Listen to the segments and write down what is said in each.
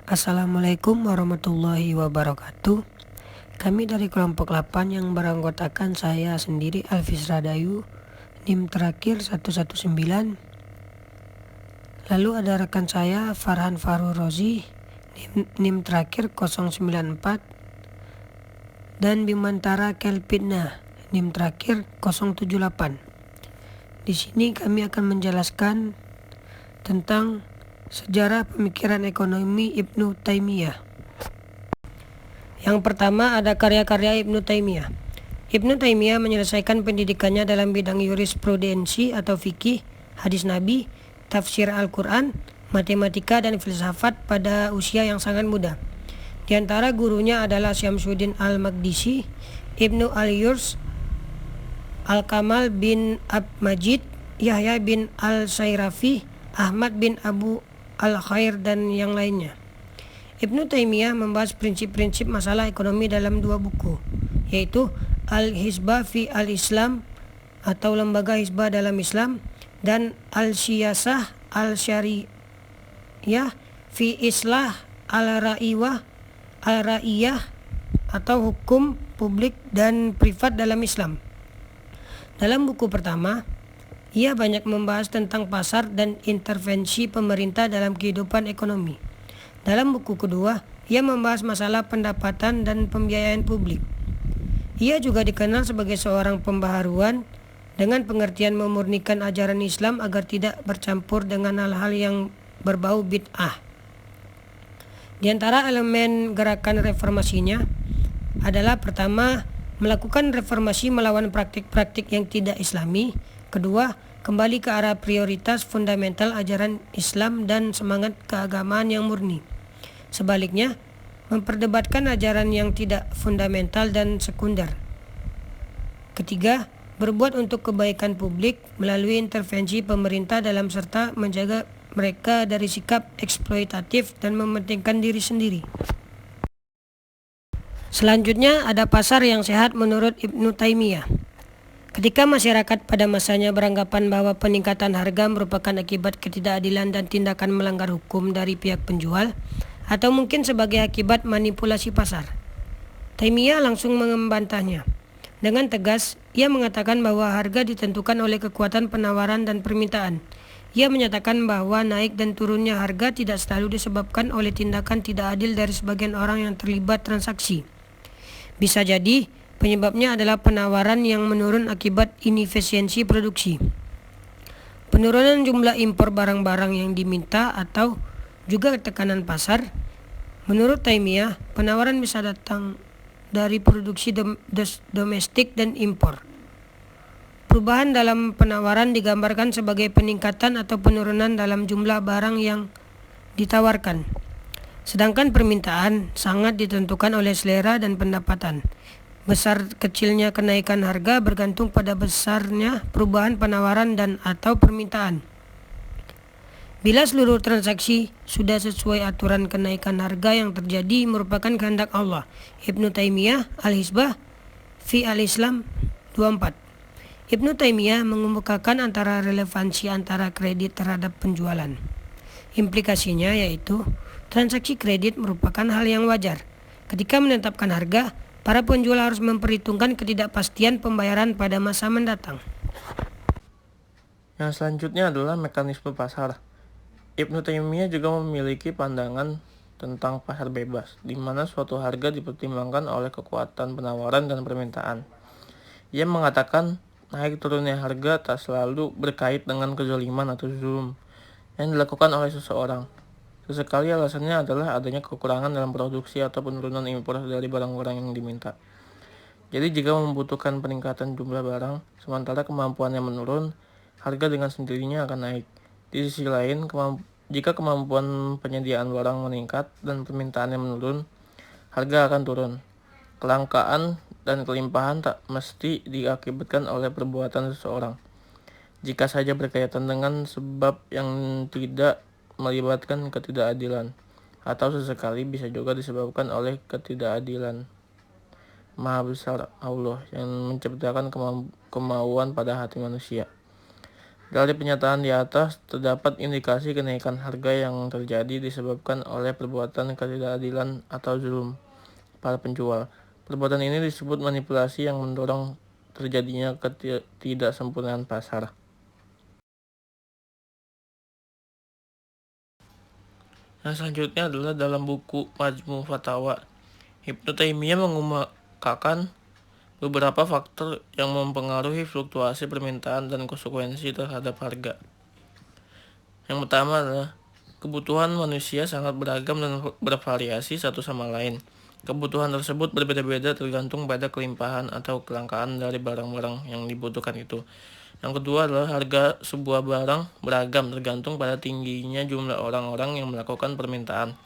Assalamualaikum warahmatullahi wabarakatuh. Kami dari kelompok 8 yang beranggotakan saya sendiri Alfis Radayu, NIM terakhir 119. Lalu ada rekan saya Farhan Farul Rozi, NIM terakhir 094. Dan Bimantara Kelpitna, NIM terakhir 078. Di sini kami akan menjelaskan tentang sejarah pemikiran ekonomi Ibnu Taimiyah. Yang pertama ada karya-karya Ibnu Taimiyah. Ibnu Taimiyah menyelesaikan pendidikannya dalam bidang jurisprudensi atau fikih, hadis Nabi, tafsir Al-Quran, matematika dan filsafat pada usia yang sangat muda. Di antara gurunya adalah Syamsuddin Al-Maqdisi, Ibnu Al-Yurs, Al-Kamal bin Ab-Majid, Yahya bin Al-Sayrafi, Ahmad bin Abu Al-Khair dan yang lainnya. Ibnu Taimiyah membahas prinsip-prinsip masalah ekonomi dalam dua buku, yaitu Al-Hizbah fi Al-Islam atau Lembaga Hizbah dalam Islam dan Al-Siyasah Al-Syariyah fi Islah Al-Ra'iyah atau Hukum Publik dan Privat dalam Islam. Dalam buku pertama, ia banyak membahas tentang pasar dan intervensi pemerintah dalam kehidupan ekonomi. Dalam buku kedua, ia membahas masalah pendapatan dan pembiayaan publik. Ia juga dikenal sebagai seorang pembaharuan dengan pengertian memurnikan ajaran Islam agar tidak bercampur dengan hal-hal yang berbau bid'ah. Di antara elemen gerakan reformasinya adalah pertama, melakukan reformasi melawan praktik-praktik yang tidak Islami. Kedua, kembali ke arah prioritas fundamental ajaran Islam dan semangat keagamaan yang murni. Sebaliknya, memperdebatkan ajaran yang tidak fundamental dan sekunder. Ketiga, berbuat untuk kebaikan publik melalui intervensi pemerintah dalam serta menjaga mereka dari sikap eksploitatif dan mementingkan diri sendiri. Selanjutnya ada pasar yang sehat menurut Ibnu Taimiyah. Ketika masyarakat pada masanya beranggapan bahwa peningkatan harga merupakan akibat ketidakadilan dan tindakan melanggar hukum dari pihak penjual, atau mungkin sebagai akibat manipulasi pasar, Taimiyah langsung membantahnya. Dengan tegas, ia mengatakan bahwa harga ditentukan oleh kekuatan penawaran dan permintaan. Ia menyatakan bahwa naik dan turunnya harga tidak selalu disebabkan oleh tindakan tidak adil dari sebagian orang yang terlibat transaksi. Bisa jadi, penyebabnya adalah penawaran yang menurun akibat inefisiensi produksi, penurunan jumlah impor barang-barang yang diminta atau juga tekanan pasar. Menurut Taimiyah, penawaran bisa datang dari produksi domestik dan impor. Perubahan dalam penawaran digambarkan sebagai peningkatan atau penurunan dalam jumlah barang yang ditawarkan. Sedangkan permintaan sangat ditentukan oleh selera dan pendapatan. Besar kecilnya kenaikan harga bergantung pada besarnya perubahan penawaran dan atau permintaan. Bila seluruh transaksi sudah sesuai aturan, kenaikan harga yang terjadi merupakan kehendak Allah. Ibnu Taimiyah, Al-Hizbah fi Al-Islam 24. Ibnu Taimiyah mengemukakan antara relevansi antara kredit terhadap penjualan. Implikasinya yaitu transaksi kredit merupakan hal yang wajar. Ketika menetapkan harga, para penjual harus memperhitungkan ketidakpastian pembayaran pada masa mendatang. Yang selanjutnya adalah mekanisme pasar. Ibnu Taimiyah juga memiliki pandangan tentang pasar bebas, di mana suatu harga dipertimbangkan oleh kekuatan penawaran dan permintaan. Ia mengatakan naik turunnya harga tak selalu berkait dengan kezaliman atau zulm yang dilakukan oleh seseorang. Sesekali alasannya adalah adanya kekurangan dalam produksi atau penurunan impor dari barang-barang yang diminta. Jadi jika membutuhkan peningkatan jumlah barang, sementara kemampuannya menurun, harga dengan sendirinya akan naik. Di sisi lain, jika kemampuan penyediaan barang meningkat dan permintaannya menurun, harga akan turun. Kelangkaan dan kelimpahan tak mesti diakibatkan oleh perbuatan seseorang. Jika saja berkaitan dengan sebab yang tidak melibatkan ketidakadilan, atau sesekali bisa juga disebabkan oleh ketidakadilan Maha Besar Allah yang menciptakan kemauan pada hati manusia. Dari pernyataan di atas, terdapat indikasi kenaikan harga yang terjadi disebabkan oleh perbuatan ketidakadilan atau zulum para penjual. Perbuatan ini disebut manipulasi yang mendorong terjadinya ketidaksempurnaan pasar. Yang selanjutnya adalah dalam buku Majmu' Fatawa, Ibnu Taimiyah mengemukakan beberapa faktor yang mempengaruhi fluktuasi permintaan dan konsekuensi terhadap harga. Yang pertama adalah kebutuhan manusia sangat beragam dan bervariasi satu sama lain. Kebutuhan tersebut berbeda-beda tergantung pada kelimpahan atau kelangkaan dari barang-barang yang dibutuhkan itu. Yang kedua adalah harga sebuah barang beragam tergantung pada tingginya jumlah orang-orang yang melakukan permintaan.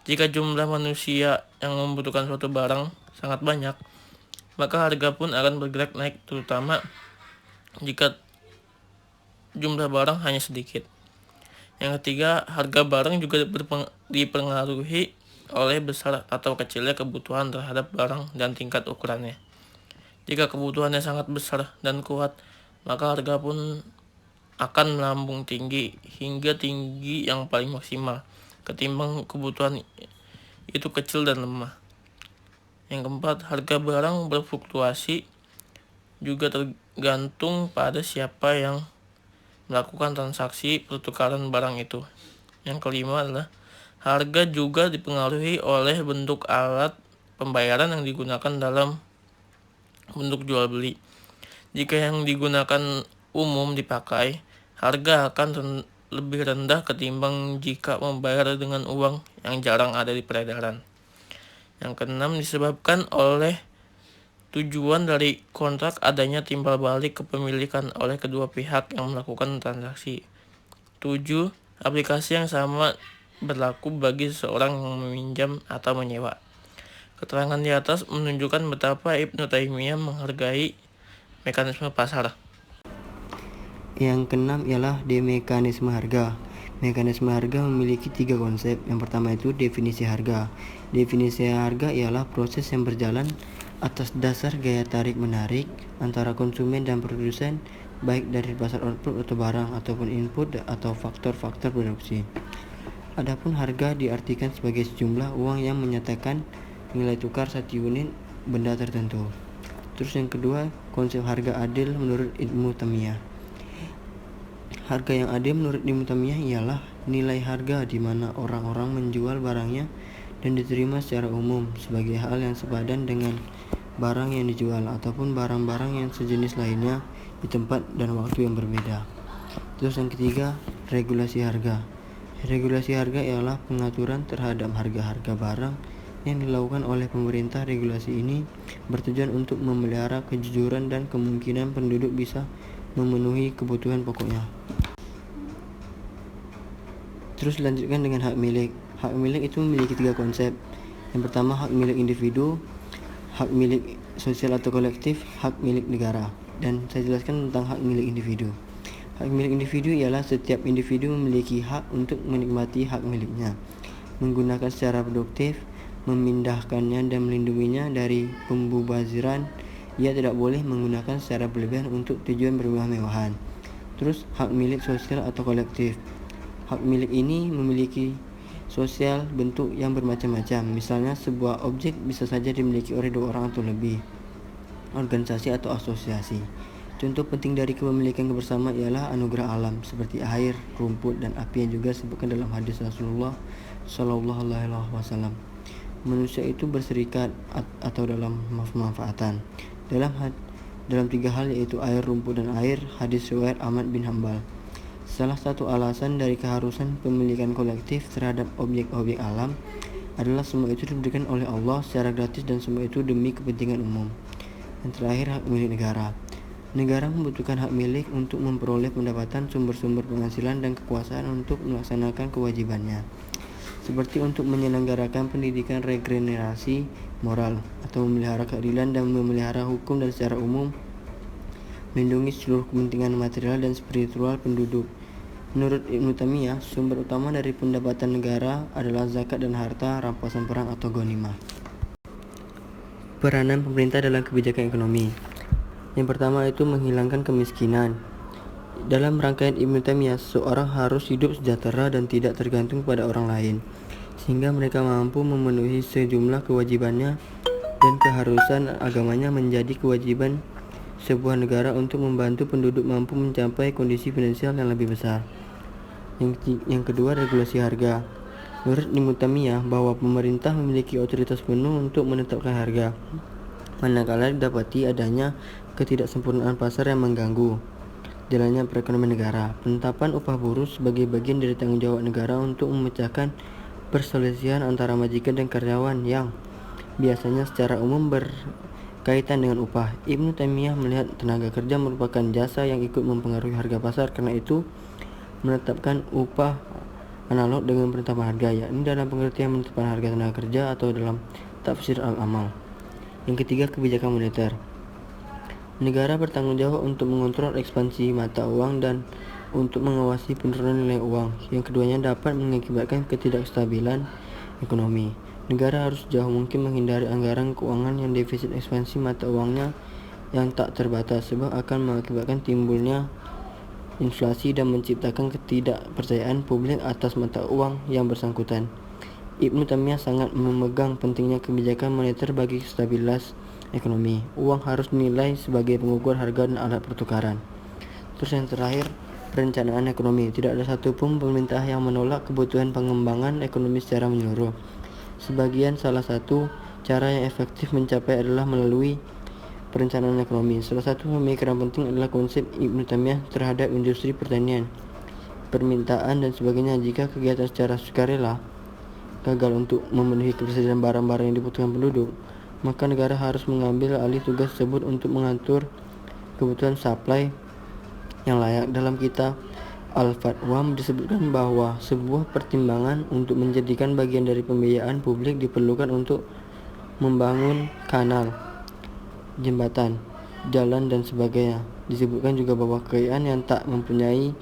Jika jumlah manusia yang membutuhkan suatu barang sangat banyak, maka harga pun akan bergerak naik, terutama jika jumlah barang hanya sedikit. Yang ketiga, harga barang juga dipengaruhi oleh besar atau kecilnya kebutuhan terhadap barang dan tingkat ukurannya. Jika kebutuhannya sangat besar dan kuat, maka harga pun akan melambung tinggi hingga tinggi yang paling maksimal ketimbang kebutuhan itu kecil dan lemah. Yang keempat, harga barang berfluktuasi juga tergantung pada siapa yang melakukan transaksi pertukaran barang itu. Yang kelima adalah harga juga dipengaruhi oleh bentuk alat pembayaran yang digunakan dalam bentuk jual beli. Jika yang digunakan umum dipakai, harga akan lebih rendah ketimbang jika membayar dengan uang yang jarang ada di peredaran. Yang keenam, disebabkan oleh tujuan dari kontrak adanya timbal balik kepemilikan oleh kedua pihak yang melakukan transaksi. 7. Aplikasi yang sama berlaku bagi seseorang yang meminjam atau menyewa. Keterangan di atas menunjukkan betapa Ibnu Taimiyah menghargai mekanisme pasar. Yang keenam ialah mekanisme harga. Mekanisme harga memiliki 3 konsep. Yang pertama itu definisi harga. Definisi harga ialah proses yang berjalan atas dasar gaya tarik-menarik antara konsumen dan produsen, baik dari pasar output atau barang ataupun input atau faktor-faktor produksi. Adapun harga diartikan sebagai sejumlah uang yang menyatakan nilai tukar satu unit benda tertentu. Terus yang kedua, konsep harga adil menurut Ibnu Taimiyah. Harga yang adil menurut Ibnu Taimiyah ialah nilai harga di mana orang-orang menjual barangnya dan diterima secara umum sebagai hal yang sepadan dengan barang yang dijual ataupun barang-barang yang sejenis lainnya di tempat dan waktu yang berbeda. Terus yang ketiga, regulasi harga. Regulasi harga ialah pengaturan terhadap harga-harga barang yang dilakukan oleh pemerintah. Regulasi ini bertujuan untuk memelihara kejujuran dan kemungkinan penduduk bisa memenuhi kebutuhan pokoknya. Terus dilanjutkan dengan hak milik. Hak milik itu memiliki 3 konsep. Yang pertama, hak milik individu, hak milik sosial atau kolektif, hak milik negara. Dan saya jelaskan tentang hak milik individu. Hak milik individu ialah setiap individu memiliki hak untuk menikmati hak miliknya, menggunakan secara produktif, memindahkannya dan melindunginya dari pembubaziran. Ia tidak boleh menggunakan secara berlebihan untuk tujuan bermewah-mewahan. Terus hak milik sosial atau kolektif. Hak milik ini memiliki sosial bentuk yang bermacam-macam. Misalnya sebuah objek bisa saja dimiliki oleh 2 orang atau lebih, organisasi atau asosiasi. Contoh penting dari kepemilikan bersama ialah anugerah alam seperti air, rumput, dan api yang juga disebutkan dalam hadis Rasulullah Shallallahu Alaihi Wasallam. Manusia itu berserikat atau dalam pemanfaatan dalam 3 hal, yaitu air, rumput, dan air. Hadis riwayat Ahmad bin Hanbal. Salah satu alasan dari keharusan pemilikan kolektif terhadap objek-objek alam adalah semua itu diberikan oleh Allah secara gratis dan semua itu demi kepentingan umum. Yang terakhir, hak milik negara. Negara membutuhkan hak milik untuk memperoleh pendapatan, sumber-sumber penghasilan, dan kekuasaan untuk melaksanakan kewajibannya, seperti untuk menyelenggarakan pendidikan regenerasi moral atau memelihara keadilan dan memelihara hukum, dan secara umum melindungi seluruh kepentingan material dan spiritual penduduk. Menurut Ibnu Taimiyah, sumber utama dari pendapatan negara adalah zakat dan harta rampasan perang atau ghanimah. Peranan pemerintah dalam kebijakan ekonomi. Yang pertama itu menghilangkan kemiskinan. Dalam rangkaian Ibnu Taimiyah, seorang harus hidup sejahtera dan tidak tergantung pada orang lain, sehingga mereka mampu memenuhi sejumlah kewajibannya dan keharusan agamanya menjadi kewajiban sebuah negara untuk membantu penduduk mampu mencapai kondisi finansial yang lebih besar. Yang kedua, regulasi harga. Menurut Ibnu Taimiyah bahwa pemerintah memiliki otoritas penuh untuk menetapkan harga, manakala didapati adanya ketidaksempurnaan pasar yang mengganggu jalannya perekonomian negara. Penetapan upah buruh sebagai bagian dari tanggung jawab negara untuk memecahkan perselisihan antara majikan dan karyawan yang biasanya secara umum berkaitan dengan upah. Ibnu Taimiyah melihat tenaga kerja merupakan jasa yang ikut mempengaruhi harga pasar, karena itu menetapkan upah analog dengan penetapan harga, yakni dalam pengertian penetapan harga tenaga kerja atau dalam tafsir al-amal. Yang ketiga, kebijakan moneter. Negara bertanggung jawab untuk mengontrol ekspansi mata uang dan untuk mengawasi penurunan nilai uang. Yang keduanya dapat mengakibatkan ketidakstabilan ekonomi. Negara harus sejauh mungkin menghindari anggaran keuangan yang defisit ekspansi mata uangnya yang tak terbatas, sebab akan mengakibatkan timbulnya inflasi dan menciptakan ketidakpercayaan publik atas mata uang yang bersangkutan. Ibnu Taimiyah sangat memegang pentingnya kebijakan moneter bagi stabilitas ekonomi. Uang harus dinilai sebagai pengukur harga dan alat pertukaran. Terus yang terakhir, perencanaan ekonomi. Tidak ada satupun pemerintah yang menolak kebutuhan pengembangan ekonomi secara menyeluruh. Salah satu cara yang efektif mencapai adalah melalui perencanaan ekonomi. Salah satu pemikiran penting adalah konsep Ibnu Taimiyah terhadap industri pertanian, permintaan dan sebagainya. Jika kegiatan secara sukarela gagal untuk memenuhi ketersediaan barang-barang yang dibutuhkan penduduk, maka negara harus mengambil alih tugas tersebut untuk mengatur kebutuhan supply yang layak. Dalam kitab Al-Fatwa disebutkan bahwa sebuah pertimbangan untuk menjadikan bagian dari pembiayaan publik diperlukan untuk membangun kanal, jembatan, jalan dan sebagainya. Disebutkan juga bahwa kekayaan yang tak mempunyai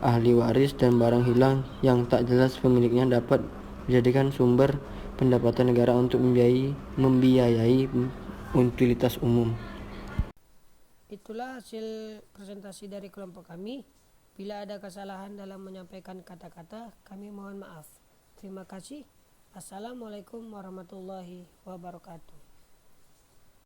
ahli waris dan barang hilang yang tak jelas pemiliknya dapat dijadikan sumber pendapatan negara untuk membiayai utilitas umum. Itulah hasil presentasi dari kelompok kami. Bila ada kesalahan dalam menyampaikan kata-kata, kami mohon maaf. Terima kasih. Assalamualaikum warahmatullahi wabarakatuh.